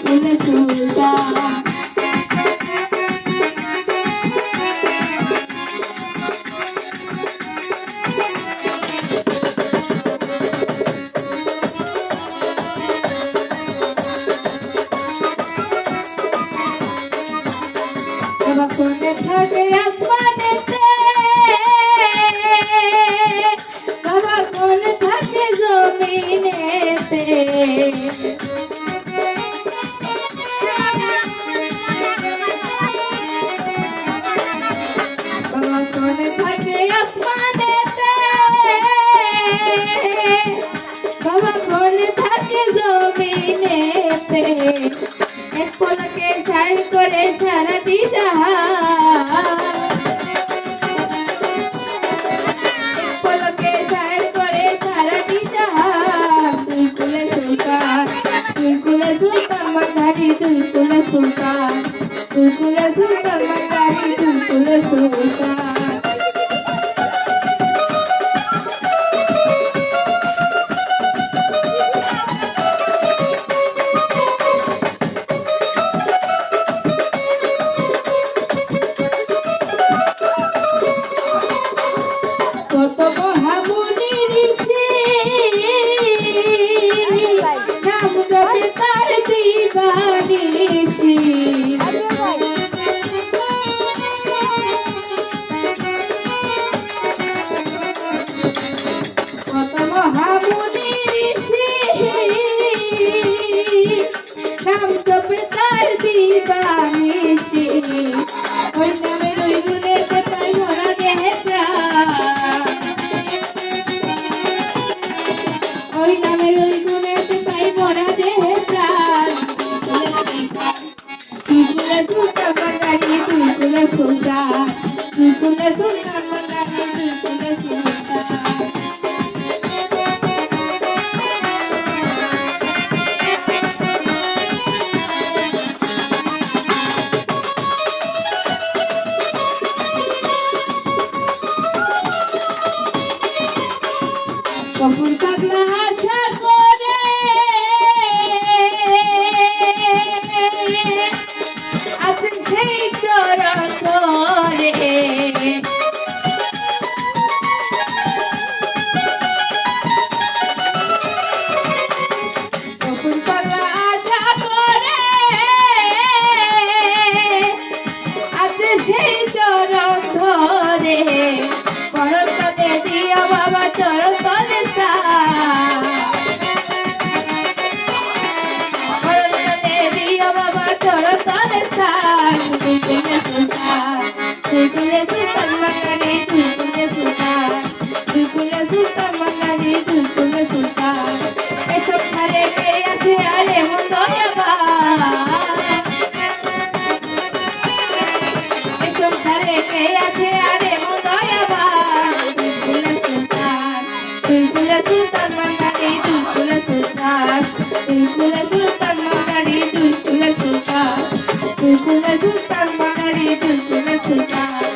তুলতুলে সুলতান। কোনে থাকে আসমানেতে, বাবা কোনে থাকে জমিনেতে, বাবা কোনে থাকে আসমানেতে, বাবা কোনে থাকে জমিনেতে, এক পলকে সাইন করে সারাটি জাহান, এক পলকে সাইন করে সারাটি জাহান। তুই কুলে সুলতান, তুই কুলে সুলতান মাঝারি, তুই কুলে সুলতান, তুই কুলে সুলতান মাঝারি, তুই কুলে সুলতান। কত মহামুনি ঋষি নাম জপে তার দিবানিশি, কত মহামুনি ঋষি নাম জপে তার দিবানিশি, ওই নামের ওই গুণেতে পাই ভরা দেহে প্রাণ, ওই নামের ওই গুণেতে পাই ভরা দেহে প্রাণ। তুই কুলে সুলতান মান্দারি, তুই কুলে সুলতান, তুই কুলে সুলতান মান্দারি, তুই কুলে সুলতান। কপুর পাগলা আশা করে আছে সেই চরণ ধরে, কপুর পাগলা আশা করে আছে সেই চরণ ধরে, পরম তলে দিও বাবা চরণ তলে স্থান, পরম তলে দিও বাবা চরণ তলে স্থান। তুই কুলে সুলতান, তুই কুলে সুলতান মান্দারি, তুই কুলে সুলতান, তুই কুলে সুলতান মান্দারি, তুই কুলে সুলতান। এসব ধারে কে আছে আরে মন দয়াবান, এসব ধারে কে আছে আরে মন দয়াবান। তুই কুলে সুলতান মান্দারি, তুই কুলে সুলতান, তুই কুলে সুলতান মান্দারি, তুই কুলে সুলতান, তুই কুলে সুলতান মান্দারি, তুই কুলে সুলতান।